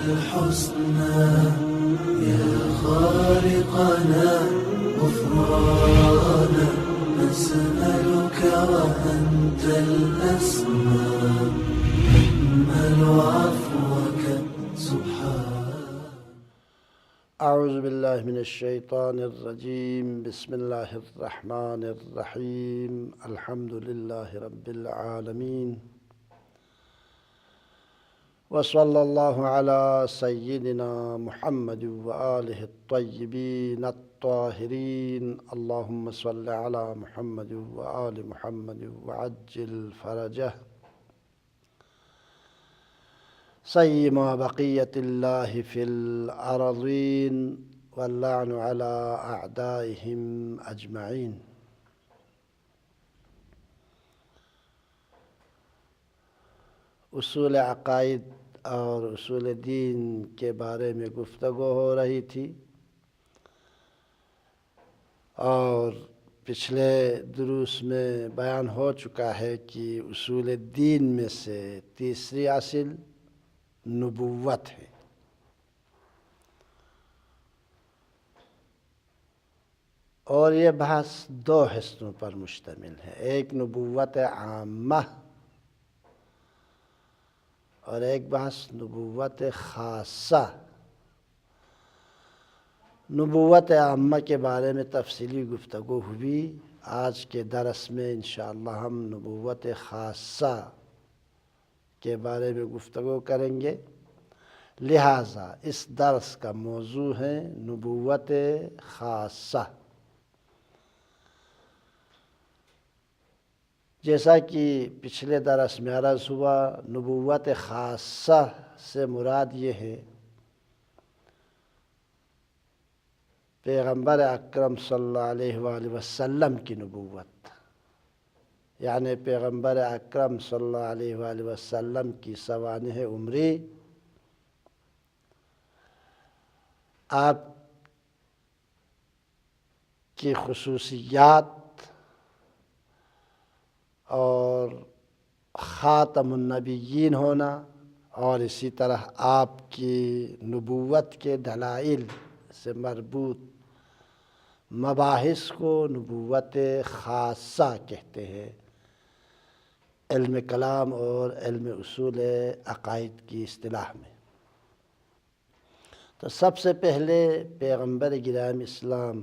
الحسنى يا خالقنا غفرانا نسألك وأنت الأسمى نأمل عفوك سبحان. أعوذ بالله من الشيطان الرجيم. بسم الله الرحمن الرحيم. الحمد لله رب العالمين وصلى الله على سيدنا محمد وآله الطيبين الطاهرين. اللهم صل على محمد وآل محمد وعجل فرجه سيما بقية الله في الأرضين واللعن على أعدائهم أجمعين. اصول عقائد اور اصول دین کے بارے میں گفتگو ہو رہی تھی، اور پچھلے دروس میں بیان ہو چکا ہے کہ اصول دین میں سے تیسری اصل نبوت ہے. اور یہ بحث دو حصوں پر مشتمل ہے، ایک نبوت عامہ اور ایک بحث نبوت خاصہ. نبوت عامہ کے بارے میں تفصیلی گفتگو ہوئی. آج کے درس میں انشاءاللہ ہم نبوت خاصہ کے بارے میں گفتگو کریں گے. لہٰذا اس درس کا موضوع ہے نبوت خاصہ. جیسا کہ پچھلے درس میں عرض ہوا، نبوت خاصہ سے مراد یہ ہے پیغمبر اکرم صلی اللہ علیہ وآلہ وسلم کی نبوت، یعنی پیغمبر اکرم صلی اللہ علیہ وآلہ وسلم کی سوانح عمری، آپ کی خصوصیات اور خاتم النبیین ہونا، اور اسی طرح آپ کی نبوت کے دلائل سے مربوط مباحث کو نبوت خاصہ کہتے ہیں علم کلام اور علم اصول عقائد کی اصطلاح میں. تو سب سے پہلے پیغمبر گرامی اسلام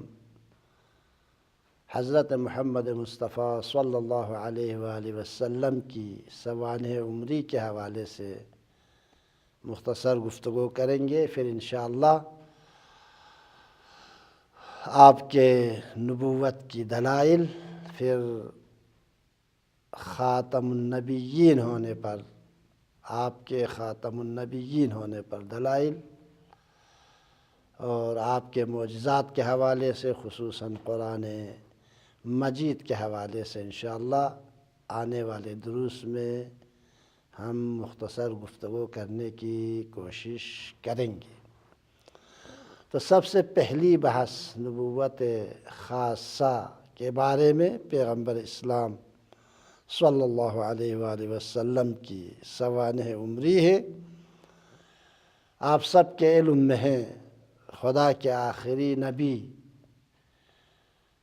حضرت محمد مصطفیٰ صلی اللہ علیہ وآلہ وسلم کی سوانح عمری کے حوالے سے مختصر گفتگو کریں گے. پھر انشاءاللہ آپ کے نبوت کی دلائل، پھر خاتم النبیین ہونے پر، آپ کے خاتم النبیین ہونے پر دلائل، اور آپ کے معجزات کے حوالے سے خصوصاً قرآن مجید کے حوالے سے انشاءاللہ آنے والے دروس میں ہم مختصر گفتگو کرنے کی کوشش کریں گے. تو سب سے پہلی بحث نبوت خاصہ کے بارے میں پیغمبر اسلام صلی اللہ علیہ وآلہ وسلم کی سوانح عمری ہے. آپ سب کے علم میں ہیں خدا کے آخری نبی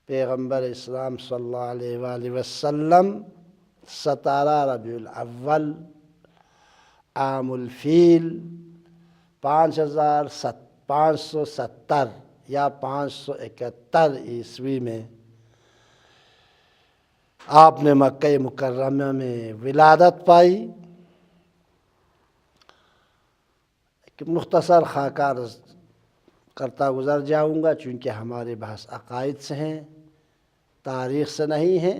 پیغمبر اسلام صلی اللہ علیہ وآلہ وسلم 17 ربیع الاول عام الفیل 570 یا 571 عیسوی میں آپ نے مکہ مکرمہ میں ولادت پائی. ایک مختصر خاکہ عرض کرتا گزر جاؤں گا، چونکہ ہمارے بحث عقائد سے ہیں، تاریخ سے نہیں ہیں،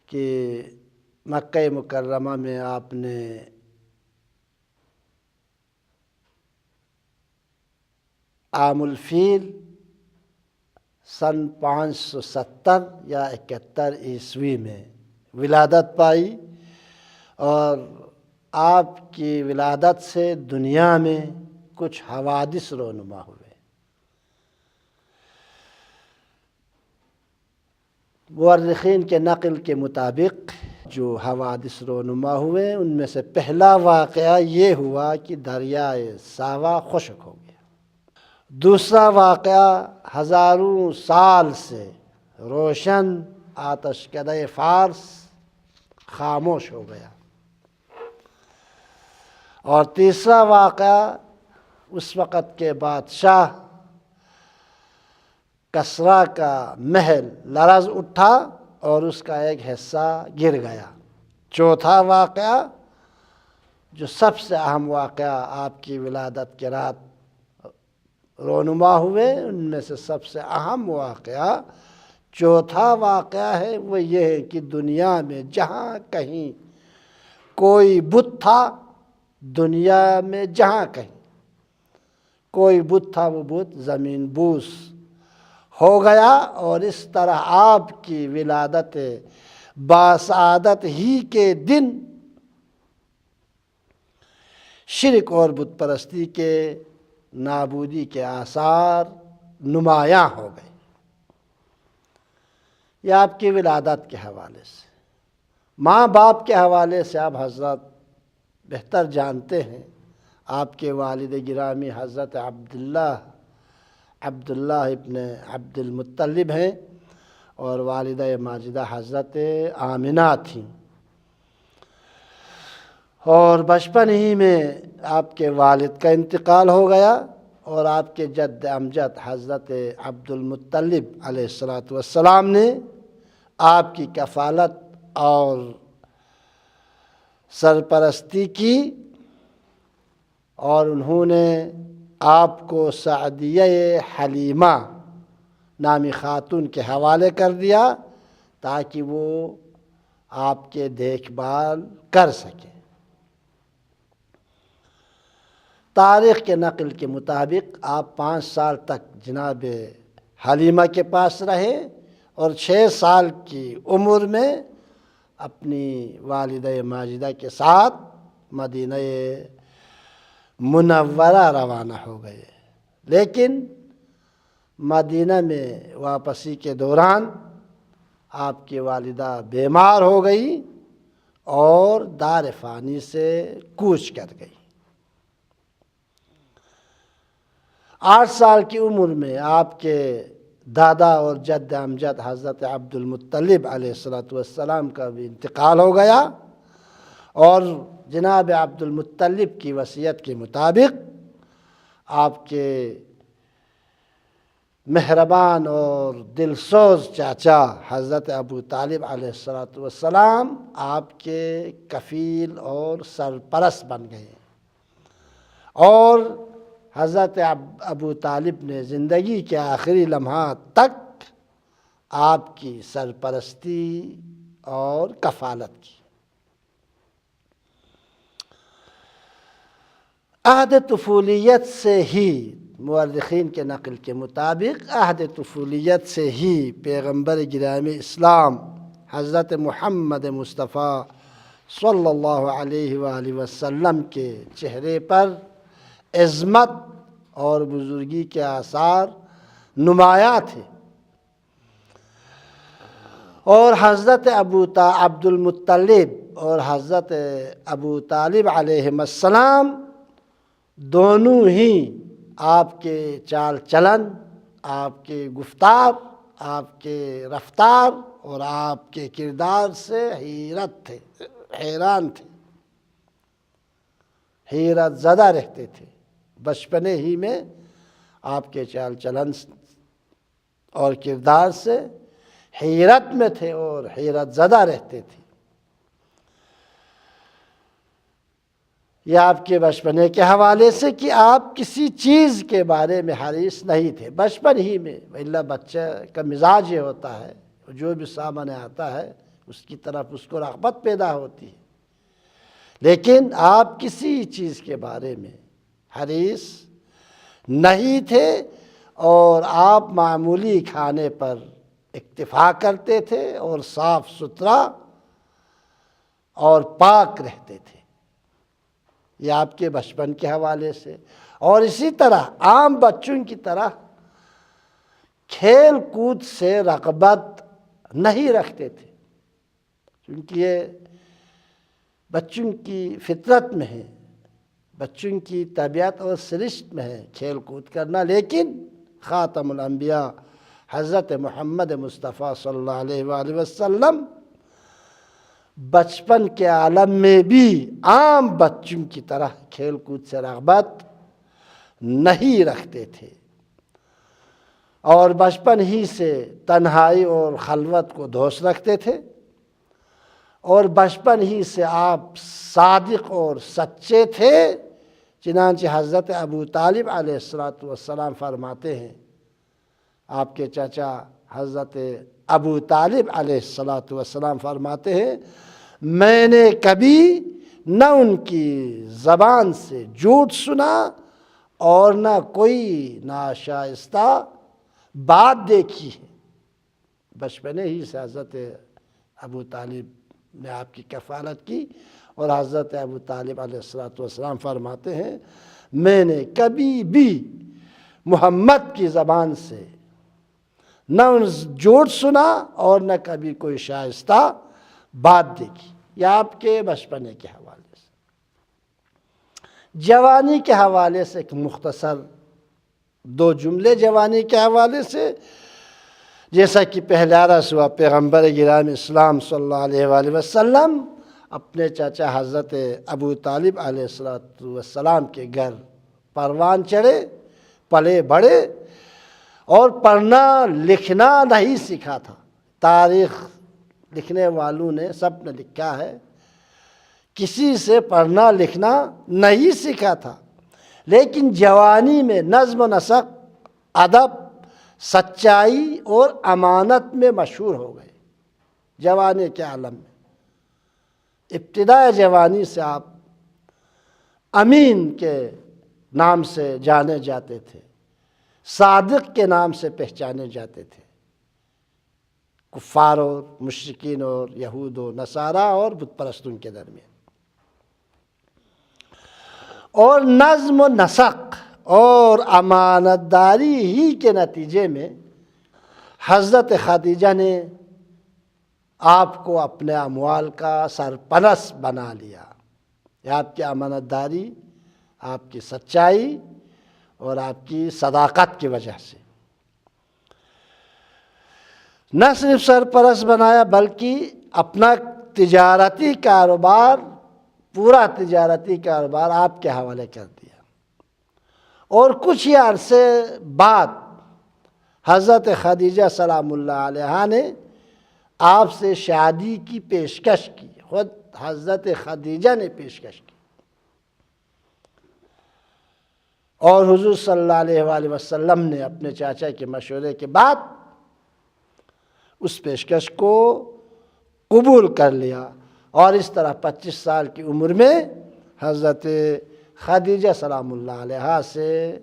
کہ مکہ مکرمہ میں آپ نے عام الفیل سن 570 یا 71 عیسوی میں ولادت پائی، اور آپ کی ولادت سے دنیا میں کچھ حوادث رونما ہوئے. مورخین کے نقل کے مطابق جو حوادث رونما ہوئے ان میں سے پہلا واقعہ یہ ہوا کہ دریائے ساوا خشک ہو گیا۔ دوسرا واقعہ ہزاروں سال سے روشن آتش کدہ فارس خاموش ہو گیا۔ اور تیسرا واقعہ اس وقت کے بادشاہ کسریٰ کا محل لرز اٹھا اور اس کا ایک حصہ گر گیا۔ چوتھا واقعہ جو سب سے اہم واقعہ آپ کی ولادت کے رات رونما ہوئے ان میں سے سب سے اہم واقعہ چوتھا واقعہ ہے، وہ یہ ہے کہ دنیا میں جہاں کہیں کوئی بت تھا، دنیا میں جہاں کہیں کوئی بت تھا وہ بت زمین بوس ہو گیا، اور اس طرح آپ کی ولادت باسعادت ہی کے دن شرک اور بت پرستی کے نابودی کے آثار نمایاں ہو گئے۔ یہ آپ کی ولادت کے حوالے سے۔ ماں باپ کے حوالے سے آپ حضرت بہتر جانتے ہیں، آپ کے والد گرامی حضرت عبداللہ ابن عبد المطلب ہیں اور والدہ ماجدہ حضرت آمنہ تھیں، اور بچپن ہی میں آپ کے والد کا انتقال ہو گیا، اور آپ کے جد امجد حضرت عبد المطلب علیہ السلام نے آپ کی کفالت اور سرپرستی کی، اور انہوں نے آپ کو سعدیہ حلیمہ نامی خاتون کے حوالے کر دیا تاکہ وہ آپ کے دیکھ بھال کر سکے۔ تاریخ کے نقل کے مطابق آپ 5 سال تک جناب حلیمہ کے پاس رہے، اور 6 سال کی عمر میں اپنی والدہ ماجدہ کے ساتھ مدینہ منورہ روانہ ہو گئے۔ لیکن مدینہ میں واپسی کے دوران آپ کی والدہ بیمار ہو گئی اور دار فانی سے کوچ کر گئی۔ 8 سال کی عمر میں آپ کے دادا اور جد امجد حضرت عبد المطلب علیہ السلام کا بھی انتقال ہو گیا، اور جناب عبد المطلب کی وصیت کے مطابق آپ کے مہربان اور دلسوز چاچا حضرت ابو طالب علیہ السلام آپ کے کفیل اور سرپرست بن گئے، اور حضرت ابو طالب نے زندگی کے آخری لمحات تک آپ کی سرپرستی اور کفالت کی۔ عہد طفولیت سے ہی، مورخین کے نقل کے مطابق عہد طفولیت سے ہی پیغمبر گرامی اسلام حضرت محمد مصطفیٰ صلی اللہ علیہ وآلہ وسلم کے چہرے پر عظمت اور بزرگی کے آثار نمایاں تھے، اور حضرت عبد المطلب اور حضرت ابو طالب علیہ السلام دونوں ہی آپ کے چال چلن، آپ کے گفتار، آپ کے رفتار اور آپ کے کردار سے حیران تھے، حیرت زدہ رہتے تھے۔ بچپنے ہی میں آپ کے چال چلن اور کردار سے حیرت میں تھے اور حیرت زدہ رہتے تھے۔ یہ آپ کے بچپنے کے حوالے سے کہ آپ کسی چیز کے بارے میں حریص نہیں تھے بچپن ہی میں، اللہ بچہ کا مزاج یہ ہوتا ہے، جو بھی سامنے آتا ہے اس کی طرف اس کو رغبت پیدا ہوتی ہے، لیکن آپ کسی چیز کے بارے میں حریص نہیں تھے، اور آپ معمولی کھانے پر اکتفا کرتے تھے اور صاف ستھرا اور پاک رہتے تھے۔ یہ آپ کے بچپن کے حوالے سے، اور اسی طرح عام بچوں کی طرح کھیل کود سے رغبت نہیں رکھتے تھے، کیونکہ یہ بچوں کی فطرت میں ہے، بچوں کی طبیعت اور سرشت میں ہے کھیل کود کرنا، لیکن خاتم الانبیاء حضرت محمد مصطفیٰ صلی اللہ علیہ وآلہ وسلم بچپن کے عالم میں بھی عام بچوں کی طرح کھیل کود سے رغبت نہیں رکھتے تھے، اور بچپن ہی سے تنہائی اور خلوت کو دوست رکھتے تھے، اور بچپن ہی سے آپ صادق اور سچے تھے۔ چنانچہ حضرت ابو طالب علیہ السلام فرماتے ہیں، آپ کے چچا حضرت ابو طالب علیہ السلام فرماتے ہیں، میں نے کبھی نہ ان کی زبان سے جھوٹ سنا اور نہ کوئی ناشائستہ بات دیکھی ہے۔ بچپنے ہی سے حضرت ابو طالب نے آپ کی کفالت کی، اور حضرت ابو طالب علیہ السلام فرماتے ہیں، میں نے کبھی بھی محمد کی زبان سے نہ جھوٹ سنا اور نہ کبھی کوئی شائستہ بات دیکھی۔ یہ آپ کے بچپنے کے حوالے سے۔ جوانی کے حوالے سے ایک مختصر دو جملے جوانی کے حوالے سے، جیسا کہ پہلے عرض ہوا، پیغمبر گرامی اسلام صلی اللہ علیہ وآلہ وسلم اپنے چچا حضرت ابو طالب علیہ السلام کے گھر پروان چڑھے، پلے بڑھے، اور پڑھنا لکھنا نہیں سیکھا تھا۔ تاریخ لکھنے والوں نے سب نے لکھا ہے، کسی سے پڑھنا لکھنا نہیں سیکھا تھا، لیکن جوانی میں نظم و نسق، ادب، سچائی اور امانت میں مشہور ہو گئے۔ جوانی کے عالم میں ابتدائے جوانی سے آپ امین کے نام سے جانے جاتے تھے، صادق کے نام سے پہچانے جاتے تھے، کفار اور مشرکین اور یہود و نصارہ اور بت پرستوں کے درمیان۔ اور نظم و نسق اور امانت داری ہی کے نتیجے میں حضرت خدیجہ نے آپ کو اپنے اموال کا سرپرست بنا لیا۔ یہ آپ کی امانت داری، آپ کی سچائی اور آپ کی صداقت کی وجہ سے نہ صرف سرپرست بنایا، بلکہ اپنا تجارتی کاروبار، پورا تجارتی کاروبار آپ کے حوالے کر دیا۔ اور کچھ ہی عرصے بعد حضرت خدیجہ سلام اللہ علیہا نے آپ سے شادی کی پیشکش کی، خود حضرت خدیجہ نے پیشکش کی، اور حضور صلی اللہ علیہ وآلہ وسلم نے اپنے چاچا کے مشورے کے بعد اس پیشکش کو قبول کر لیا، اور اس طرح 25 سال کی عمر میں حضرت خدیجہ سلام اللہ علیہا سے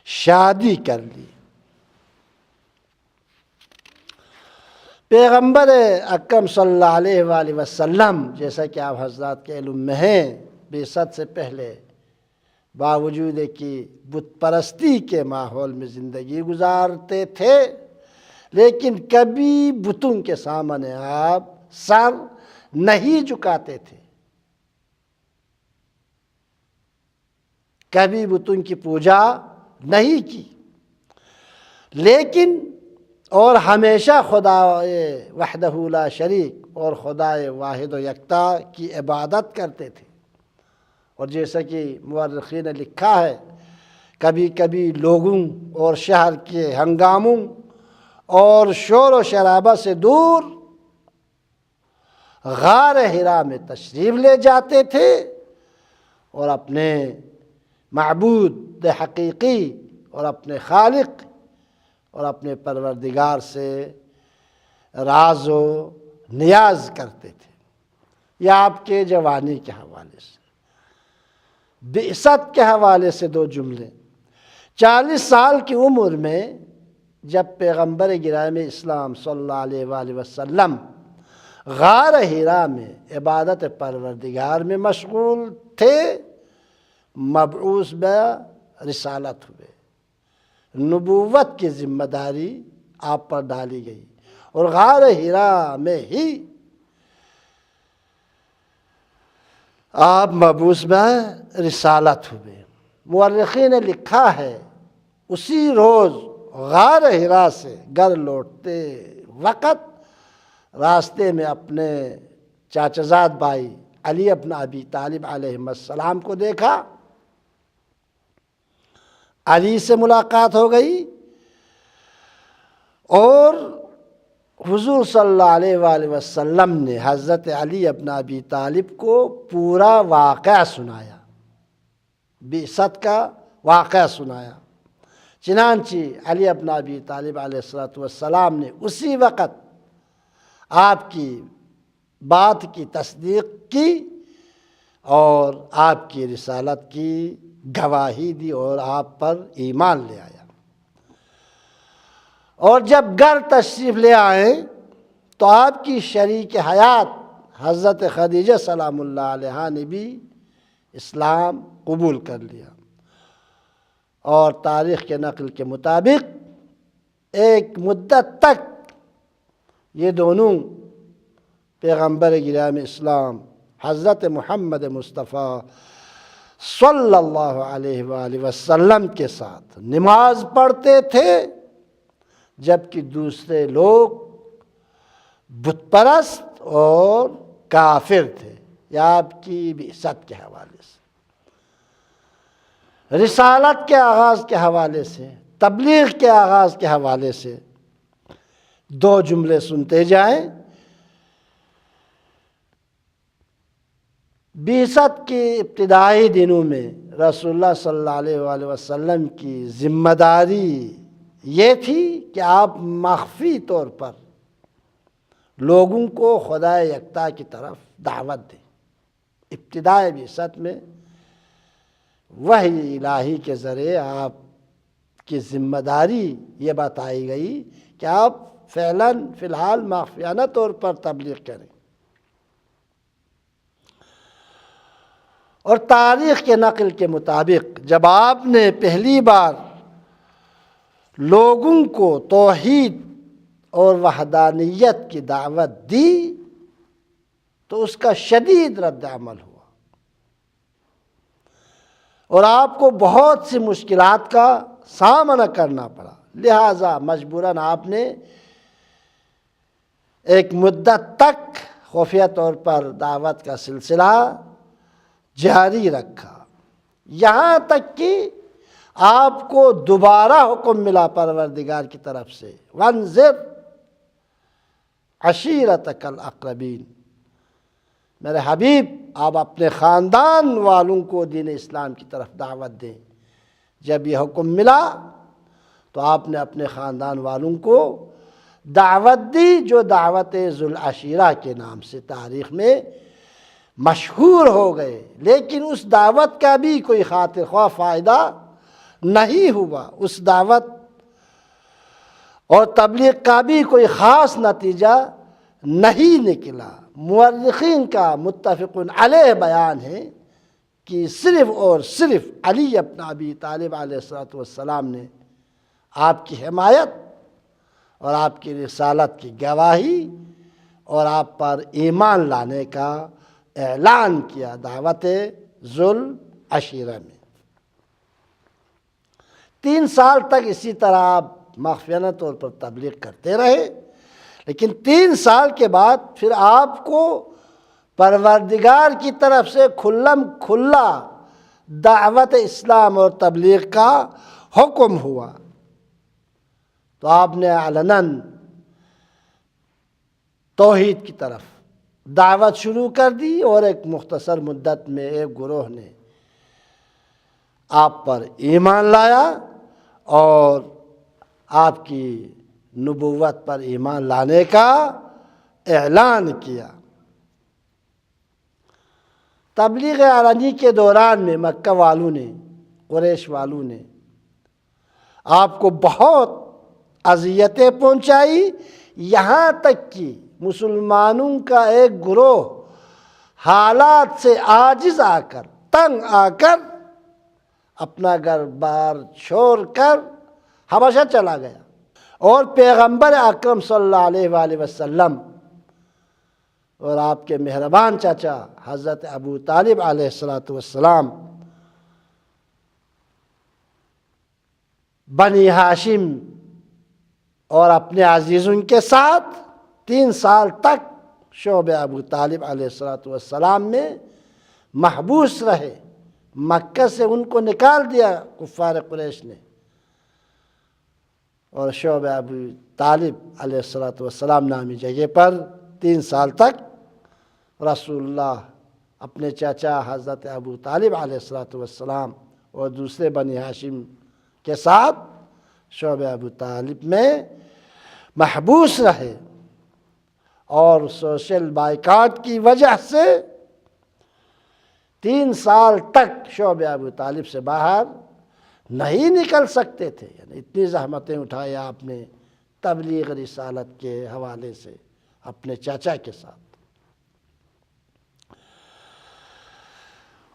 شادی کر لی۔ پیغمبر اکرم صلی اللہ علیہ وآلہ وسلم، جیسا کہ آپ حضرات کے علم میں ہیں، بعثت سے پہلے باوجود کہ بت پرستی کے ماحول میں زندگی گزارتے تھے، لیکن کبھی بتوں کے سامنے آپ سر نہیں جھکاتے تھے، کبھی بتوں کی پوجا نہیں کی، لیکن اور ہمیشہ خدا وحدہ لا شریک اور خدا واحد و یکتا کی عبادت کرتے تھے۔ اور جیسا کہ مورخین نے لکھا ہے، کبھی کبھی لوگوں اور شہر کے ہنگاموں اور شور و شرابہ سے دور غار حرا میں تشریف لے جاتے تھے، اور اپنے معبود حقیقی اور اپنے خالق اور اپنے پروردگار سے راز و نیاز کرتے تھے۔ یہ آپ کے جوانی کے حوالے سے۔ بعثت کے حوالے سے دو جملے۔ 40 سال کی عمر میں جب پیغمبر گرامی اسلام صلی اللہ علیہ وآلہ وسلم غار حرا میں عبادت پروردگار میں مشغول تھے، مبعوث برسالت ہوئے، نبوت کی ذمہ داری آپ پر ڈالی گئی، اور غار حرا میں ہی آپ مبعوث میں رسالت ہوئے۔ مورخین نے لکھا ہے اسی روز غار حرا سے گھر لوٹتے وقت راستے میں اپنے چاچازاد بھائی علی ابن ابی طالب علیہ السلام کو دیکھا۔ علی سے ملاقات ہو گئی اور حضور صلی اللہ علیہ وآلہ وسلم نے حضرت علی ابن ابی طالب کو پورا واقعہ سنایا، بعثت کا واقعہ سنایا۔ چنانچہ علی ابن ابی طالب علیہ السلام نے اسی وقت آپ کی بات کی تصدیق کی اور آپ کی رسالت کی گواہی دی اور آپ پر ایمان لے آیا۔ اور جب گھر تشریف لے آئے تو آپ کی شریک حیات حضرت خدیجہ سلام اللہ علیہا نے بھی اسلام قبول کر لیا، اور تاریخ کے نقل کے مطابق ایک مدت تک یہ دونوں پیغمبر گرامی اسلام حضرت محمد مصطفیٰ صلی اللہ علیہ وآلہ وسلم کے ساتھ نماز پڑھتے تھے، جبکہ دوسرے لوگ بت پرست اور کافر تھے۔ یہ آپ کی بعثت کے حوالے سے، رسالت کے آغاز کے حوالے سے، تبلیغ کے آغاز کے حوالے سے دو جملے سنتے جائیں۔ بعثت کے ابتدائی دنوں میں رسول اللہ صلی اللہ علیہ وآلہ وسلم کی ذمہ داری یہ تھی کہ آپ مخفی طور پر لوگوں کو خدا یکتا کی طرف دعوت دیں۔ ابتدائی بعثت میں وحی الہی کے ذریعے آپ کی ذمہ داری یہ بتائی گئی کہ آپ فی الحال مخفیانہ طور پر تبلیغ کریں۔ اور تاریخ کے نقل کے مطابق جب آپ نے پہلی بار لوگوں کو توحید اور وحدانیت کی دعوت دی تو اس کا شدید رد عمل ہوا، اور آپ کو بہت سی مشکلات کا سامنا کرنا پڑا۔ لہٰذا مجبوراً آپ نے ایک مدت تک خفیہ طور پر دعوت کا سلسلہ جاری رکھا، یہاں تک کہ آپ کو دوبارہ حکم ملا پروردگار کی طرف سے، وانذر عشیرتک الاقربین، میرے حبیب آپ اپنے خاندان والوں کو دین اسلام کی طرف دعوت دیں۔ جب یہ حکم ملا تو آپ نے اپنے خاندان والوں کو دعوت دی، جو دعوت ذوالعشیرہ کے نام سے تاریخ میں مشہور ہو گئے۔ لیکن اس دعوت کا بھی کوئی خاطر خواہ فائدہ نہیں ہوا، اس دعوت اور تبلیغ کا بھی کوئی خاص نتیجہ نہیں نکلا۔ مورخین کا متفق علیہ بیان ہے کہ صرف اور صرف علی ابن ابی طالب علیہ السلام نے آپ کی حمایت اور آپ کی رسالت کی گواہی اور آپ پر ایمان لانے کا اعلان کیا دعوت ذوالعشیرہ میں۔ 3 سال تک اسی طرح آپ مخفیانہ طور پر تبلیغ کرتے رہے، لیکن 3 سال کے بعد پھر آپ کو پروردگار کی طرف سے کھلم کھلا دعوت اسلام اور تبلیغ کا حکم ہوا، تو آپ نے علناً توحید کی طرف دعوت شروع کر دی، اور ایک مختصر مدت میں ایک گروہ نے آپ پر ایمان لایا اور آپ کی نبوت پر ایمان لانے کا اعلان کیا۔ تبلیغ علنی کے دوران میں مکہ والوں نے، قریش والوں نے آپ کو بہت اذیتیں پہنچائی، یہاں تک کہ مسلمانوں کا ایک گروہ حالات سے عاجز آ کر، تنگ آ کر اپنا گھر بار چھوڑ کر حبشہ چلا گیا، اور پیغمبر اکرم صلی اللہ علیہ وآلہ وسلم اور آپ کے مہربان چاچا حضرت ابو طالب علیہ السلام بنی ہاشم اور اپنے عزیزوں کے ساتھ 3 سال تک شعب ابو طالب علیہ السلام میں محبوس رہے۔ مکہ سے ان کو نکال دیا کفار قریش نے، اور شعب ابو طالب علیہ السلام نامی جگہ پر 3 سال تک رسول اللہ اپنے چاچا حضرت ابو طالب علیہ السلام اور دوسرے بنی ہاشم کے ساتھ شعب ابو طالب میں محبوس رہے، اور سوشل بائیکاٹ کی وجہ سے 3 سال تک شعب ابو طالب سے باہر نہیں نکل سکتے تھے۔ یعنی اتنی زحمتیں اٹھائی آپ نے تبلیغ رسالت کے حوالے سے اپنے چاچا کے ساتھ۔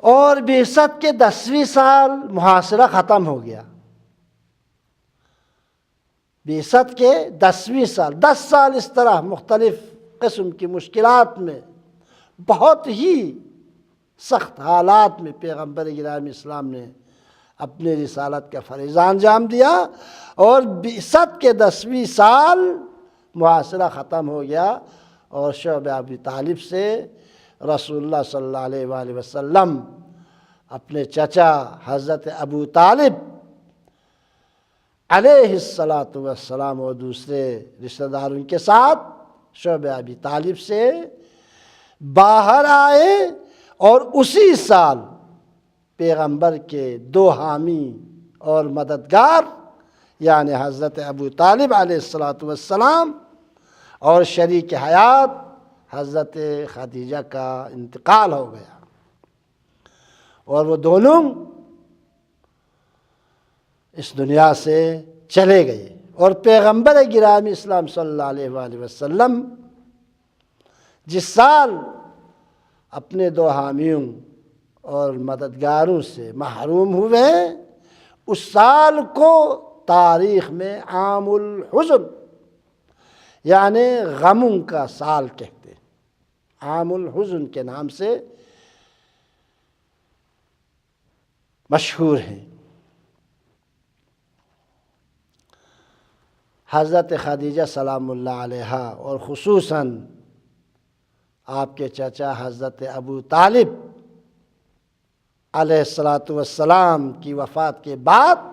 اور بعثت کے 10ویں سال محاصرہ ختم ہو گیا۔ بعثت کے 10ویں سال، 10 سال اس طرح مختلف قسم کی مشکلات میں، بہت ہی سخت حالات میں پیغمبر گرامی اسلام نے اپنی رسالت کا فریضہ انجام دیا، اور بعثت کے 10ویں سال محاصرہ ختم ہو گیا، اور شعب ابی طالب سے رسول اللہ صلی اللہ علیہ وآلہ وسلم اپنے چچا حضرت ابو طالب علیہ السلام اور دوسرے رشتہ داروں کے ساتھ شعب ابی طالب سے باہر آئے، اور اسی سال پیغمبر کے 2 حامی اور مددگار یعنی حضرت ابو طالب علیہ السلام اور شریک حیات حضرت خدیجہ کا انتقال ہو گیا، اور وہ دونوں اس دنیا سے چلے گئے۔ اور پیغمبر گرامی اسلام صلی اللہ علیہ وآلہ وسلم جس سال اپنے 2 حامیوں اور مددگاروں سے محروم ہوئے، اس سال کو تاریخ میں عام الحزن یعنی غموں کا سال کہتے ہیں، عام الحزن کے نام سے مشہور ہیں۔ حضرت خدیجہ سلام اللہ علیہا اور خصوصاً آپ کے چچا حضرت ابو طالب علیہ السلام کی وفات کے بعد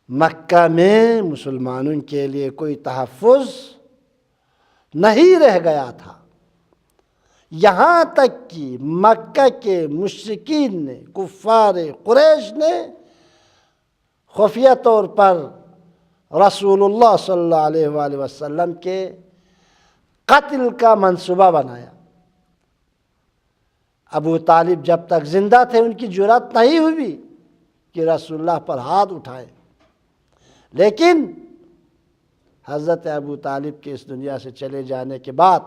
مکہ میں مسلمانوں کے لیے کوئی تحفظ نہیں رہ گیا تھا، یہاں تک کہ مکہ کے مشرکین نے، کفار قریش نے خفیہ طور پر رسول اللہ صلی اللہ علیہ وآلہ وسلم کے قتل کا منصوبہ بنایا۔ ابو طالب جب تک زندہ تھے ان کی جرأت نہیں ہوئی کہ رسول اللہ پر ہاتھ اٹھائے، لیکن حضرت ابو طالب کے اس دنیا سے چلے جانے کے بعد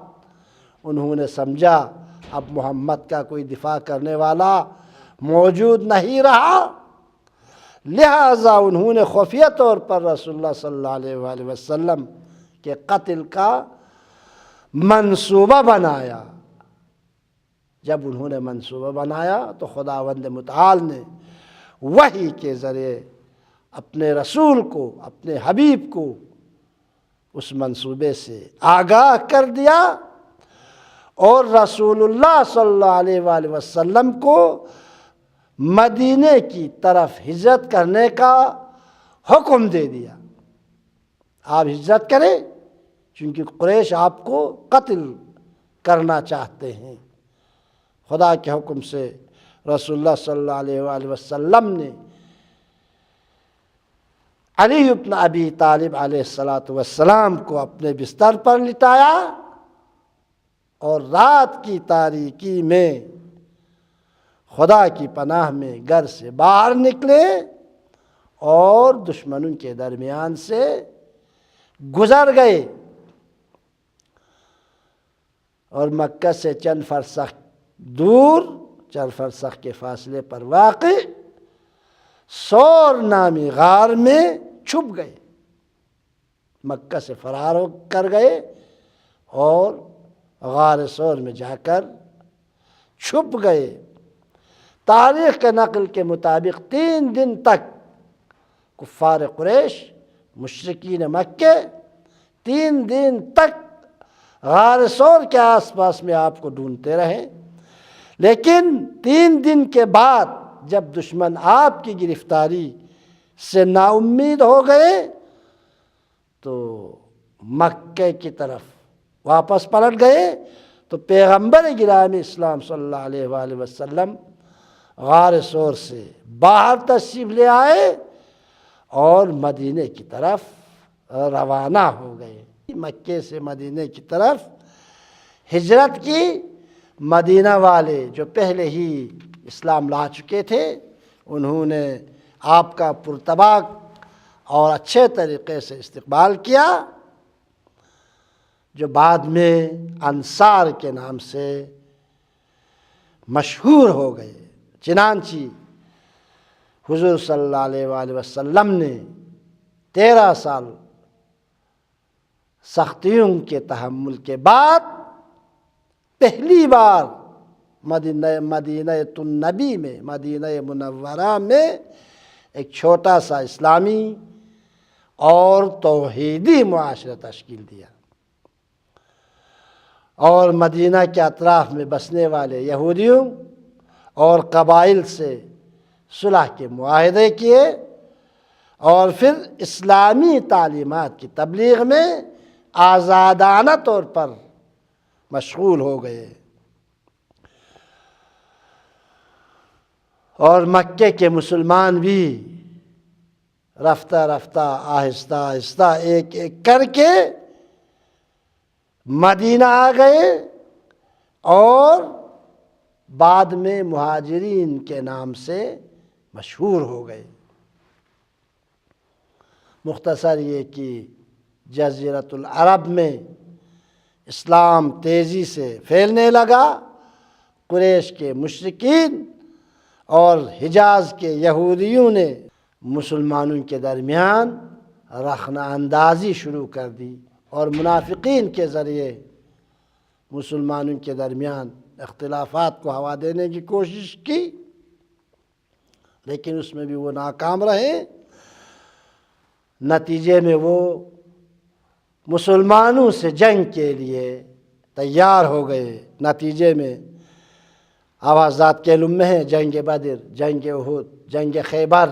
انہوں نے سمجھا اب محمد کا کوئی دفاع کرنے والا موجود نہیں رہا، لہذا انہوں نے خفیہ طور پر رسول اللہ صلی اللہ علیہ وآلہ وسلم کے قتل کا منصوبہ بنایا۔ جب انہوں نے منصوبہ بنایا تو خداوند متعال نے وحی کے ذریعے اپنے رسول کو، اپنے حبیب کو اس منصوبے سے آگاہ کر دیا، اور رسول اللہ صلی اللہ علیہ وآلہ وسلم کو مدینے کی طرف ہجرت کرنے کا حکم دے دیا۔ آپ ہجرت کریں چونکہ قریش آپ کو قتل کرنا چاہتے ہیں۔ خدا کے حکم سے رسول اللہ صلی اللہ علیہ وآلہ وسلم نے علی بن ابی طالب علیہ السلام کو اپنے بستر پر لٹایا، اور رات کی تاریکی میں خدا کی پناہ میں گھر سے باہر نکلے اور دشمنوں کے درمیان سے گزر گئے، اور مکہ سے چند فرسخ دور، چند فرسخ کے فاصلے پر واقع سور نامی غار میں چھپ گئے، مکہ سے فرار ہو کر گئے اور غار ثور میں جا کر چھپ گئے۔ تاریخ کے نقل کے مطابق 3 دن تک کفار قریش، مشرکین مکہ 3 دن تک غار ثور کے آس پاس میں آپ کو ڈھونڈتے رہے، لیکن 3 دن کے بعد جب دشمن آپ کی گرفتاری سے نا امید ہو گئے تو مکہ کی طرف واپس پلٹ گئے۔ تو پیغمبر گرامی اسلام صلی اللہ علیہ وآلہ وسلم غار ثور سے باہر تشریف لے آئے اور مدینے کی طرف روانہ ہو گئے۔ مکے سے مدینے کی طرف ہجرت کی۔ مدینہ والے جو پہلے ہی اسلام لا چکے تھے، انہوں نے آپ کا پرتباک اور اچھے طریقے سے استقبال کیا، جو بعد میں انصار کے نام سے مشہور ہو گئے۔ چنانچہ حضور صلی اللہ علیہ وآلہ وسلم نے 13 سال سختیوں کے تحمل کے بعد پہلی بار مدینہ النبی میں، مدینہ منورہ میں ایک چھوٹا سا اسلامی اور توحیدی معاشرہ تشکیل دیا، اور مدینہ کے اطراف میں بسنے والے یہودیوں اور قبائل سے صلح کے معاہدے کیے، اور پھر اسلامی تعلیمات کی تبلیغ میں آزادانہ طور پر مشغول ہو گئے۔ اور مکے کے مسلمان بھی رفتہ رفتہ آہستہ آہستہ ایک ایک کر کے مدینہ آ گئے، اور بعد میں مہاجرین کے نام سے مشہور ہو گئے۔ مختصر یہ کہ جزیرۃ العرب میں اسلام تیزی سے پھیلنے لگا۔ قریش کے مشرکین اور حجاز کے یہودیوں نے مسلمانوں کے درمیان رخنہ اندازی شروع کر دی، اور منافقین کے ذریعے مسلمانوں کے درمیان اختلافات کو ہوا دینے کی کوشش کی، لیکن اس میں بھی وہ ناکام رہے۔ نتیجے میں وہ مسلمانوں سے جنگ کے لیے تیار ہو گئے۔ نتیجے میں آوازات کے لمحے ہیں، جنگ بدر، جنگ احد، جنگ خیبر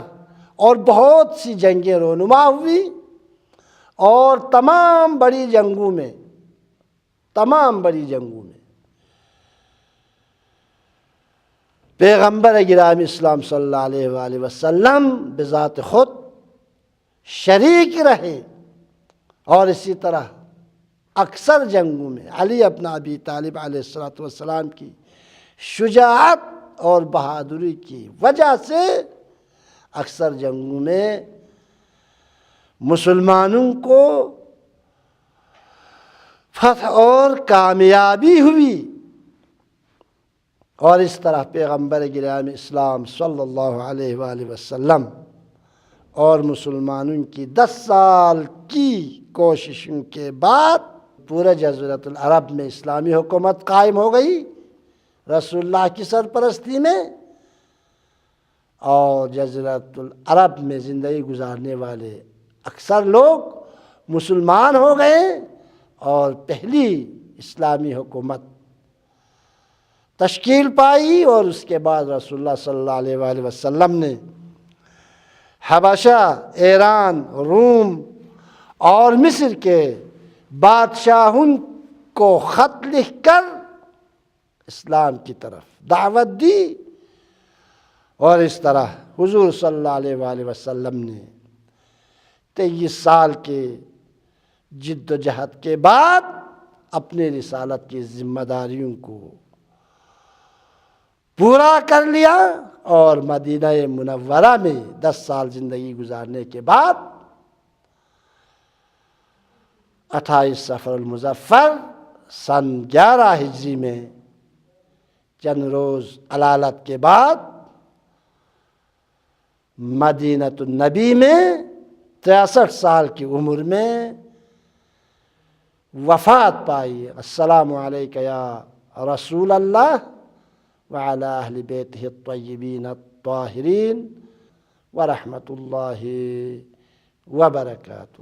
اور بہت سی جنگیں رونما ہوئی، اور تمام بڑی جنگوں میں پیغمبر گرامی اسلام صلی اللہ علیہ وآلہ وسلم بذات خود شریک رہے، اور اسی طرح اکثر جنگوں میں علی ابن ابی طالب علیہ السلام کی شجاعت اور بہادری کی وجہ سے اکثر جنگوں میں مسلمانوں کو فتح اور کامیابی ہوئی۔ اور اس طرح پیغمبر گرامی اسلام صلی اللہ علیہ وآلہ وسلم اور مسلمانوں کی 10 سال کی کوششوں کے بعد پورے جزیرۃ العرب میں اسلامی حکومت قائم ہو گئی رسول اللہ کی سرپرستی میں، اور جزیرۃ العرب میں زندگی گزارنے والے اکثر لوگ مسلمان ہو گئے، اور پہلی اسلامی حکومت تشکیل پائی۔ اور اس کے بعد رسول اللہ صلی اللہ علیہ وآلہ وسلم نے حبشہ، ایران، روم اور مصر کے بادشاہوں کو خط لکھ کر اسلام کی طرف دعوت دی، اور اس طرح حضور صلی اللہ علیہ وآلہ وسلم نے 23 سال کے جد و جہد کے بعد اپنی رسالت کی ذمہ داریوں کو پورا کر لیا، اور مدینہ منورہ میں 10 سال زندگی گزارنے کے بعد 28 صفر المظفر سن 11 ہجری میں چند روز علالت کے بعد مدینہ النبی میں 63 سال کی عمر میں وفات پائی. السلام علیک یا رسول اللہ وعلی اہل بیتہ الطیبین الطاہرین ورحمۃ اللہ وبرکاتہ.